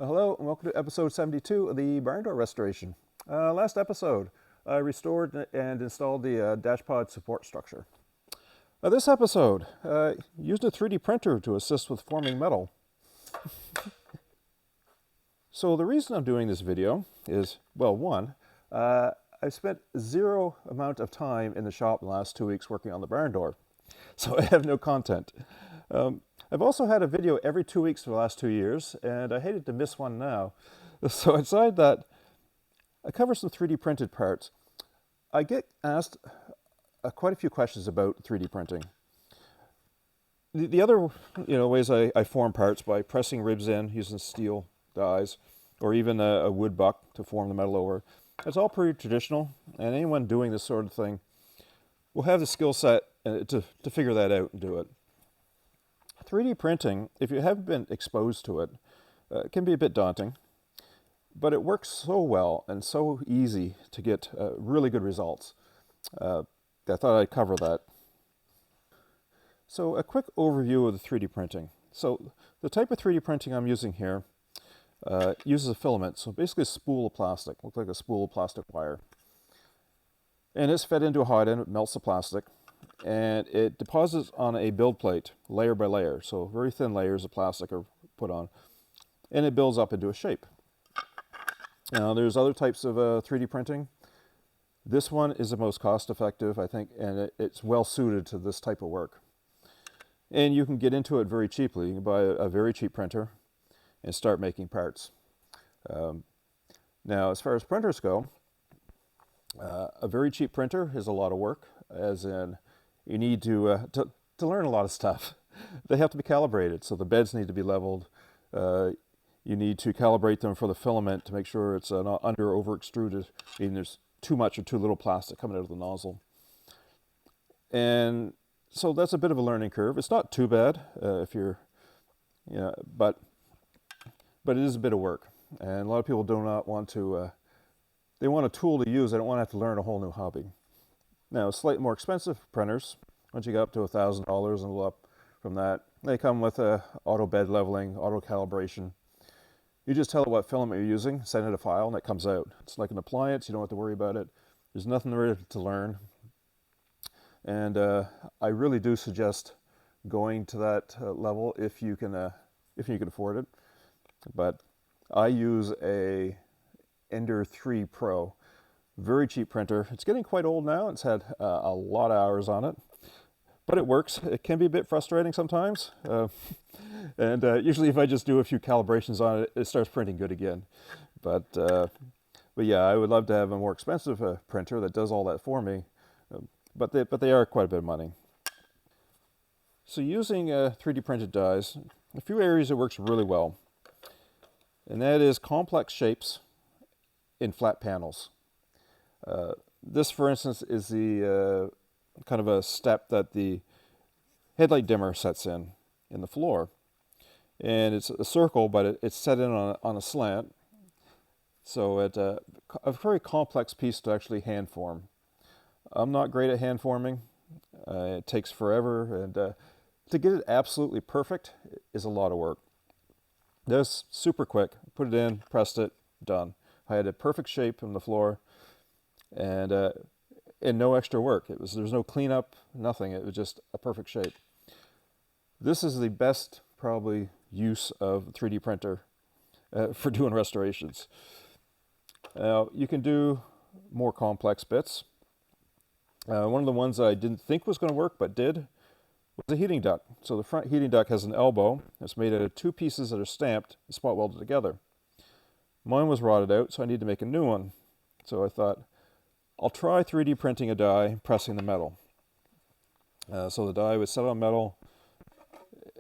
Hello and welcome to episode 72 of the Barndoor restoration. Last episode, I restored and installed the dashpod support structure. This episode, used a 3D printer to assist with forming metal. So the reason I'm doing this video is, well, one, I've spent zero amount of time in the shop in the last 2 weeks working on the barn door, so I have no content. I've also had a video every 2 weeks for the last 2 years, and I hated to miss one now. So I decided that I cover some 3D printed parts. I get asked quite a few questions about 3D printing. The other ways I form parts by pressing ribs in using steel dies, or even a wood buck to form the metal over. It's all pretty traditional, and anyone doing this sort of thing will have the skill set to figure that out and do it. 3D printing, if you haven't been exposed to it, can be a bit daunting, but it works so well and so easy to get really good results. I thought I'd cover that. So a quick overview of the 3D printing. So the type of 3D printing I'm using here uses a filament, so basically a spool of plastic, looks like a spool of plastic wire. And it's fed into a hot end, it melts the plastic, and it deposits on a build plate, layer by layer. So very thin layers of plastic are put on, and it builds up into a shape. Now there's other types of 3D printing. This one is the most cost effective, I think, and it's well suited to this type of work. And you can get into it very cheaply. You can buy a very cheap printer and start making parts. Now as far as printers go, a very cheap printer is a lot of work, as in you need to learn a lot of stuff. They have to be calibrated, so the beds need to be leveled. You need to calibrate them for the filament to make sure it's not under or over extruded, meaning there's too much or too little plastic coming out of the nozzle. And so that's a bit of a learning curve. It's not too bad if you're, but it is a bit of work. And a lot of people do not want to, they want a tool to use, they don't want to have to learn a whole new hobby. Now, slightly more expensive printers, once you get up to $1,000 and up from that, they come with auto bed leveling, auto calibration. You just tell it what filament you're using, send it a file, and it comes out. It's like an appliance, you don't have to worry about it. There's nothing really to learn. And I really do suggest going to that level if you can afford it. But I use a Ender 3 Pro. Very cheap printer. It's getting quite old now. It's had a lot of hours on it, but it works. It can be a bit frustrating sometimes. And usually if I just do a few calibrations on it, it starts printing good again. But yeah, I would love to have a more expensive printer that does all that for me. But they are quite a bit of money. So using 3D printed dies, a few areas it works really well. And that is complex shapes in flat panels. This, for instance, is the kind of a step that the headlight dimmer sets in the floor. And it's a circle, but it's set in on a slant. So it's a very complex piece to actually hand form. I'm not great at hand forming. It takes forever, and to get it absolutely perfect is a lot of work. This super quick, put it in, pressed it, done. I had a perfect shape on the floor, and no extra work. There's no cleanup, nothing. It was just a perfect shape. This is the best probably use of a 3D printer for doing restorations. Now you can do more complex bits. One of the ones that I didn't think was going to work but did was the heating duct. So the front heating duct has an elbow. It's made out of two pieces that are stamped and spot welded together. Mine was rotted out, so I need to make a new one. So I thought, I'll try 3D printing a die and pressing the metal. So the die would set on metal,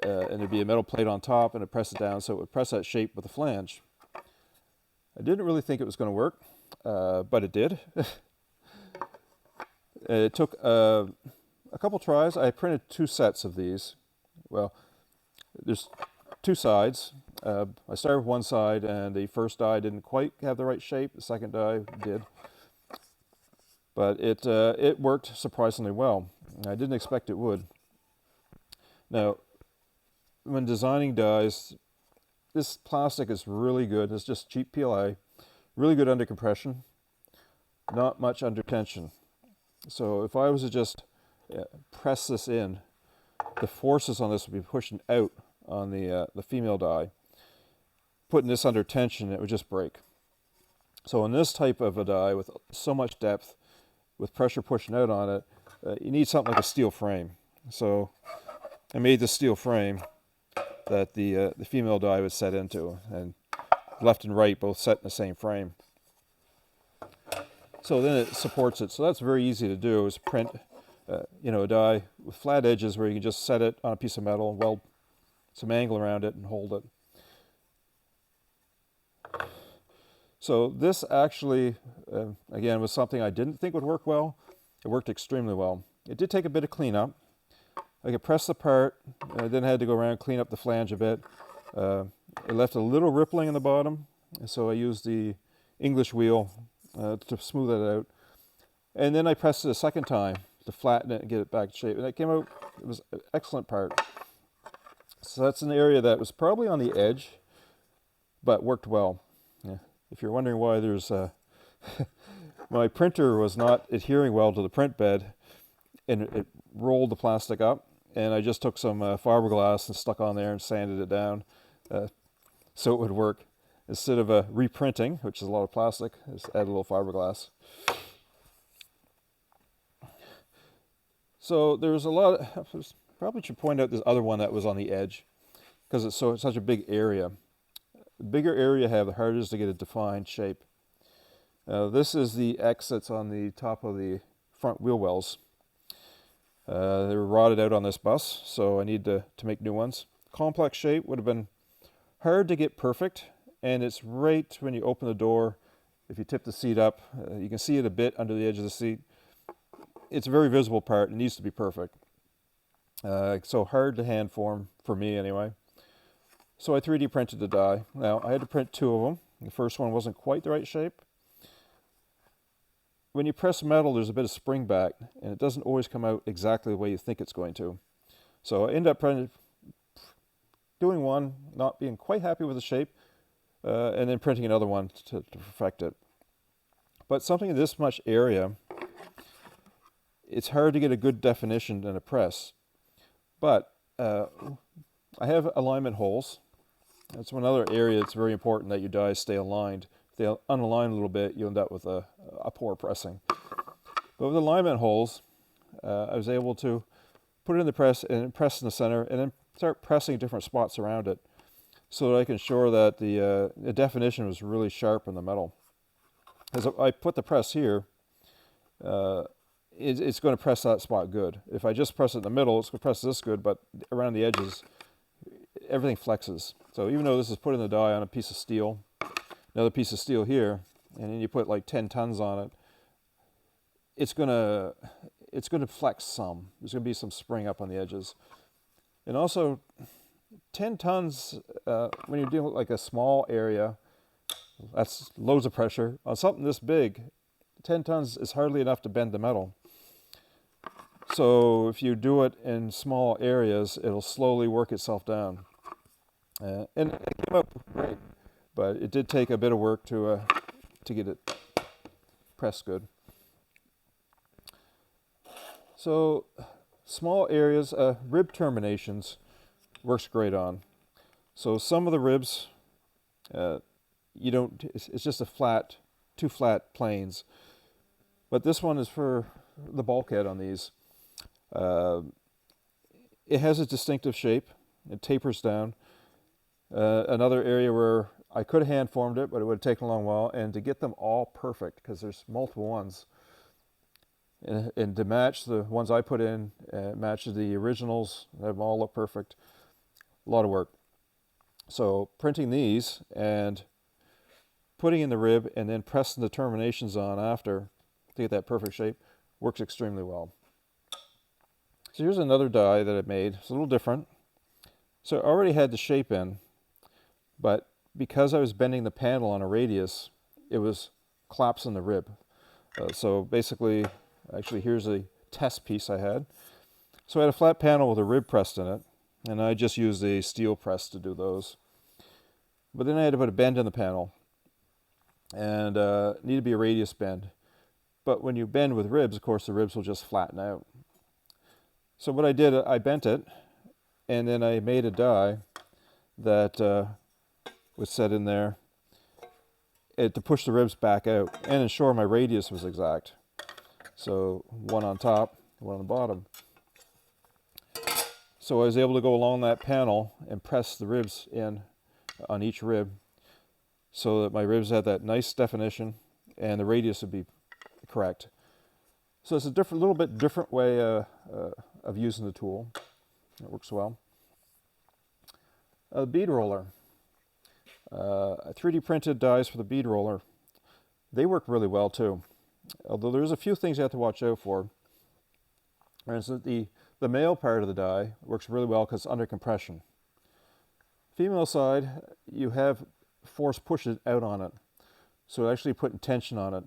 and there'd be a metal plate on top, and I'd press it down so it would press that shape with a flange. I didn't really think it was going to work, but it did. It took a couple tries. I printed 2 sets of these. Well, there's 2 sides. I started with one side, and the first die didn't quite have the right shape. The second die did. But it worked surprisingly well. I didn't expect it would. Now, when designing dies, this plastic is really good. It's just cheap PLA, really good under compression, not much under tension. So if I was to just press this in, the forces on this would be pushing out on the female die. Putting this under tension, it would just break. So in this type of a die with so much depth, with pressure pushing out on it, you need something like a steel frame. So I made this steel frame that the female die would set into, and left and right both set in the same frame. So then it supports it. So that's very easy to do, is print a die with flat edges where you can just set it on a piece of metal, weld some angle around it, and hold it. So this actually, again, was something I didn't think would work well. It worked extremely well. It did take a bit of cleanup. I could press the part, then I had to go around and clean up the flange a bit. It left a little rippling in the bottom, so I used the English wheel to smooth that out. And then I pressed it a second time to flatten it and get it back to shape. And it came out, it was an excellent part. So that's an area that was probably on the edge, but worked well. Yeah. If you're wondering why there's my printer was not adhering well to the print bed, and it rolled the plastic up, and I just took some fiberglass and stuck on there and sanded it down so it would work. Instead of reprinting, which is a lot of plastic, I just add a little fiberglass. So there's a lot of, probably should point out this other one that was on the edge, because it's such a big area. The bigger area you have, the harder it is to get a defined shape. This is the X that's on the top of the front wheel wells. They were rotted out on this bus, so I need to make new ones. Complex shape would have been hard to get perfect, and it's right when you open the door. If you tip the seat up, you can see it a bit under the edge of the seat. It's a very visible part. It needs to be perfect. So hard to hand form, for me anyway. So I 3D printed the die. Now, I had to print two of them. The first one wasn't quite the right shape. When you press metal, there's a bit of spring back, and it doesn't always come out exactly the way you think it's going to. So I ended up doing one, not being quite happy with the shape, and then printing another one to perfect it. But something in this much area, it's hard to get a good definition in a press. But I have alignment holes. That's one other area that's very important, that your dies stay aligned. If they unalign a little bit, you end up with a poor pressing. But with alignment holes, I was able to put it in the press and press in the center, and then start pressing different spots around it, so that I can ensure that the definition was really sharp in the metal. As I put the press here, it's going to press that spot good. If I just press it in the middle, it's going to press this good, but around the edges, everything flexes. So even though this is put in the die on a piece of steel, another piece of steel here, and then you put like 10 tons on it, it's going to flex some. There's going to be some spring up on the edges. And also, 10 tons, when you're dealing with like a small area, that's loads of pressure. On something this big, 10 tons is hardly enough to bend the metal. So if you do it in small areas, it'll slowly work itself down. And it came out great, but it did take a bit of work to get it pressed good. So small areas, rib terminations works great on. So some of the ribs, it's just two flat planes. But this one is for the bulkhead on these. It has a distinctive shape. It tapers down. Another area where I could have hand formed it, but it would have taken a long while. And to get them all perfect, because there's multiple ones, and to match the ones I put in, match the originals, have them all look perfect. A lot of work. So printing these and putting in the rib and then pressing the terminations on after to get that perfect shape works extremely well. So here's another die that I made. It's a little different. So I already had the shape in, but because I was bending the panel on a radius, it was collapsing the rib. So basically, actually here's a test piece I had. So I had a flat panel with a rib pressed in it, and I just used a steel press to do those. But then I had to put a bend in the panel, and it needed to be a radius bend. But when you bend with ribs, of course, the ribs will just flatten out. So what I did, I bent it, and then I made a die that was set in there to push the ribs back out and ensure my radius was exact. So one on top, one on the bottom. So I was able to go along that panel and press the ribs in on each rib so that my ribs had that nice definition and the radius would be correct. So it's a little bit different way of using the tool. It works well. A bead roller. 3D printed dies for the bead roller. They work really well too. Although there's a few things you have to watch out for. For instance, the male part of the die works really well because it's under compression. Female side, you have force pushes out on it. So actually putting tension on it.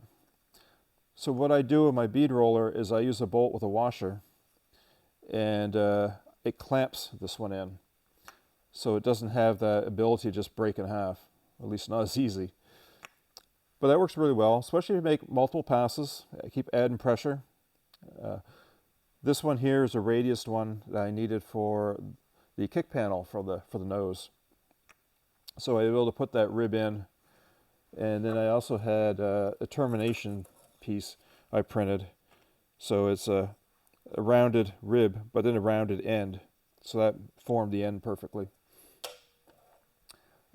So what I do with my bead roller is I use a bolt with a washer, and it clamps this one in. So it doesn't have that ability to just break in half, at least not as easy. But that works really well, especially if you make multiple passes. Keep adding pressure. This one here is a radius one that I needed for the kick panel for the nose. So I was able to put that rib in, and then I also had a termination piece I printed. So it's a rounded rib, but then a rounded end. So that formed the end perfectly.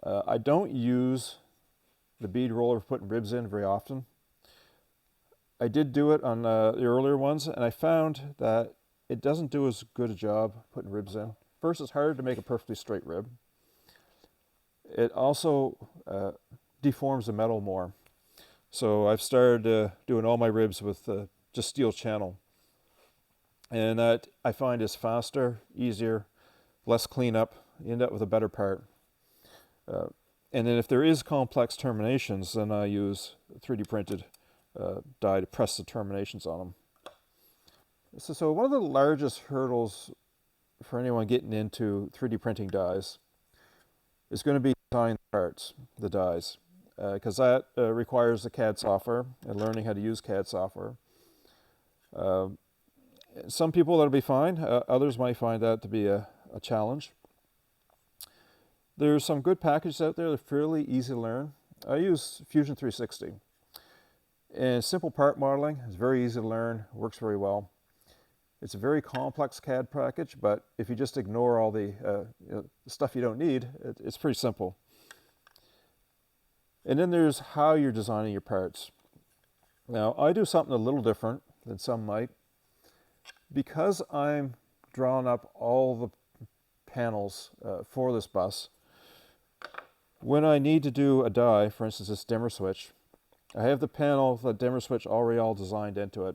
I don't use the bead roller for putting ribs in very often. I did do it on the earlier ones, and I found that it doesn't do as good a job putting ribs in. First, it's harder to make a perfectly straight rib. It also deforms the metal more. So I've started doing all my ribs with just steel channel. And that I find is faster, easier, less cleanup. You end up with a better part. And then if there is complex terminations, then I use 3D printed die to press the terminations on them. So one of the largest hurdles for anyone getting into 3D printing dies is going to be designing the parts, the dies, because that requires the CAD software and learning how to use CAD software. Some people that'll be fine. Others might find that to be a challenge. There's some good packages out there that are fairly easy to learn. I use Fusion 360. And simple part modeling is very easy to learn, works very well. It's a very complex CAD package, but if you just ignore all the stuff you don't need, it's pretty simple. And then there's how you're designing your parts. Now, I do something a little different than some might. Because I'm drawing up all the panels for this bus, when I need to do a die, for instance this dimmer switch, I have the panel, the dimmer switch already all designed into it.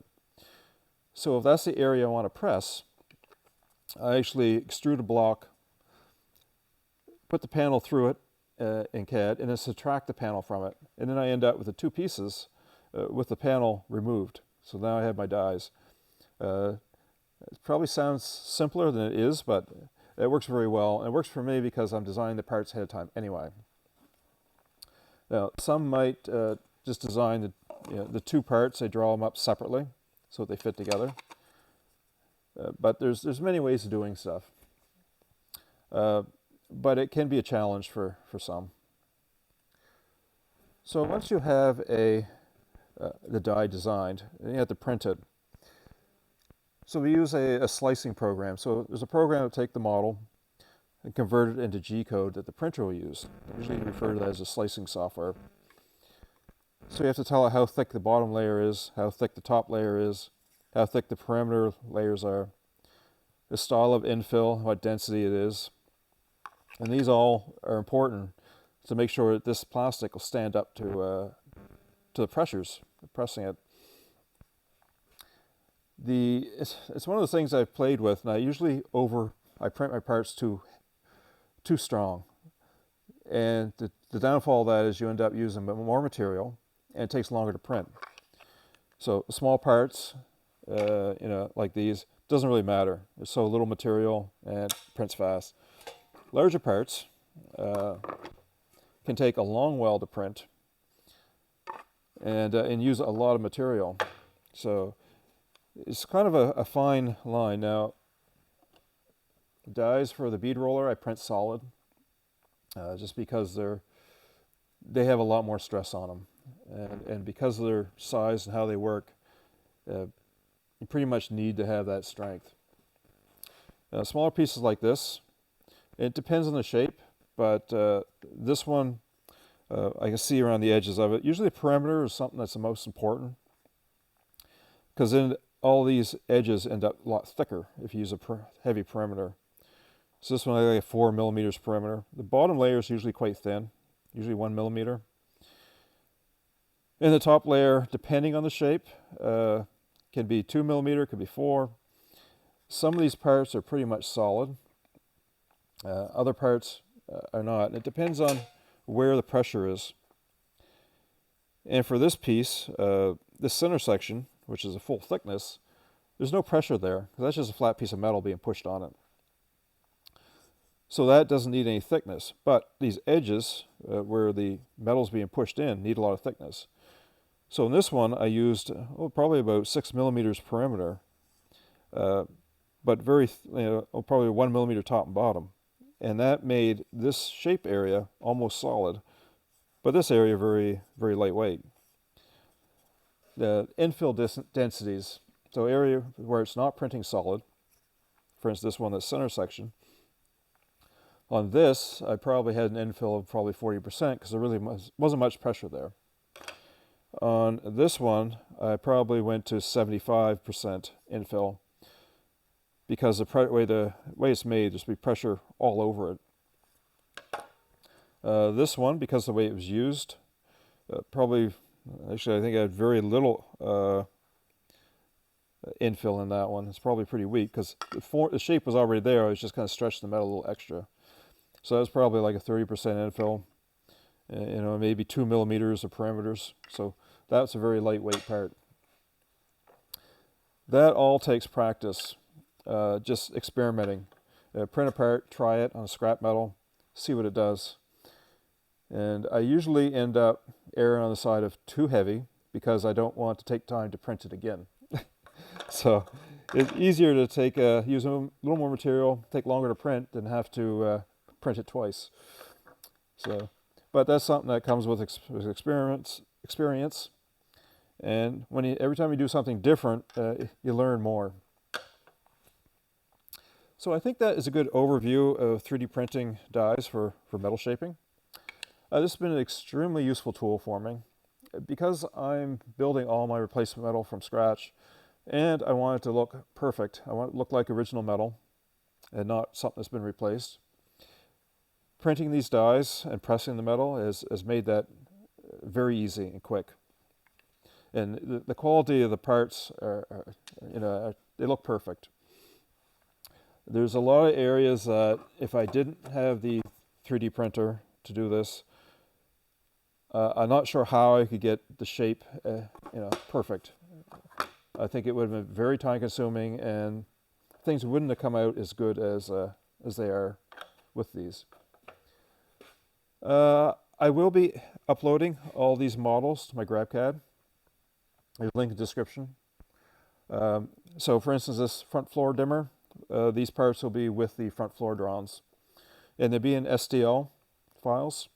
So if that's the area I want to press, I actually extrude a block, put the panel through it in CAD, and then subtract the panel from it. And then I end up with the two pieces with the panel removed. So now I have my dies. It probably sounds simpler than it is, but it works very well. And it works for me because I'm designing the parts ahead of time anyway. Now, some might just design the two parts. They draw them up separately so they fit together. But there's many ways of doing stuff. But it can be a challenge for some. So once you have the die designed, you have to print it. So we use a slicing program. So there's a program that will take the model and convert it into G-code that the printer will use. Usually you refer to that as a slicing software. So you have to tell it how thick the bottom layer is, how thick the top layer is, how thick the perimeter layers are, the style of infill, what density it is. And these all are important to make sure that this plastic will stand up to the pressures, pressing it. It's one of the things I've played with, and I print my parts too strong. And the downfall of that is you end up using more material, and it takes longer to print. So small parts, like these, doesn't really matter. There's so little material, and it prints fast. Larger parts, can take a long while to print and use a lot of material. So it's kind of a fine line. Now, dies for the bead roller I print solid, just because they have a lot more stress on them, and because of their size and how they work, you pretty much need to have that strength. Smaller pieces like this, it depends on the shape, but this one I can see around the edges of it. Usually the perimeter is something that's the most important, because then all these edges end up a lot thicker if you use a heavy perimeter. So this one I have 4 millimeters perimeter. The bottom layer is usually quite thin, usually 1 millimeter. And the top layer, depending on the shape, can be 2 millimeter, could be 4. Some of these parts are pretty much solid. Other parts are not. And it depends on where the pressure is. And for this piece, this center section, which is a full thickness, there's no pressure there, because that's just a flat piece of metal being pushed on it. So that doesn't need any thickness. But these edges, where the metal's being pushed in, need a lot of thickness. So in this one, I used probably about 6 millimeters perimeter, but very, probably 1 millimeter top and bottom. And that made this shape area almost solid, but this area very, very lightweight. The infill densities, so area where it's not printing solid, for instance, this one, the center section, on this, I probably had an infill of probably 40% because there really wasn't much pressure there. On this one, I probably went to 75% infill because the way it's made, there's be pressure all over it. This one, because of the way it was used, probably, actually I think I had very little infill in that one. It's probably pretty weak because the shape was already there. I was just kind of stretching the metal a little extra. So that was probably like a 30% infill, maybe 2 millimeters of perimeters. So that's a very lightweight part. That all takes practice, just experimenting. Print a part, try it on scrap metal, see what it does. And I usually end up erring on the side of too heavy because I don't want to take time to print it again. So it's easier to use a little more material, take longer to print than have to print it twice. So, but that's something that comes with experience. And every time you do something different, you learn more. So I think that is a good overview of 3D printing dies for metal shaping. This has been an extremely useful tool for me because I'm building all my replacement metal from scratch, and I want it to look perfect. I want it to look like original metal and not something that's been replaced. Printing these dies and pressing the metal has made that very easy and quick. And the quality of the parts they look perfect. There's a lot of areas that if I didn't have the 3D printer to do this, I'm not sure how I could get the shape perfect. I think it would have been very time consuming and things wouldn't have come out as good as they are with these. I will be uploading all these models to my GrabCAD. There's a link in the description. So for instance, this front floor dimmer, these parts will be with the front floor drawings. And they'll be in STL files,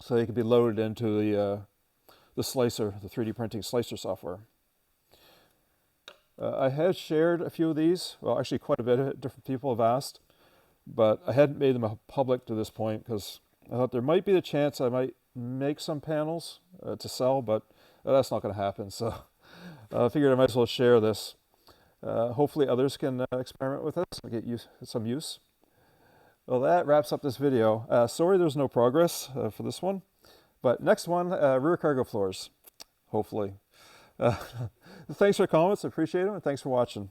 so they can be loaded into the slicer, the 3D printing slicer software. I had shared a few of these. Well, actually quite a bit. Different people have asked, but I hadn't made them public to this point because I thought there might be the chance I might make some panels to sell, but that's not going to happen. So I figured I might as well share this. Hopefully others can experiment with this and get some use. Well, that wraps up this video. Sorry there's no progress for this one, but next one, rear cargo floors, hopefully. Thanks for your comments, I appreciate them, and thanks for watching.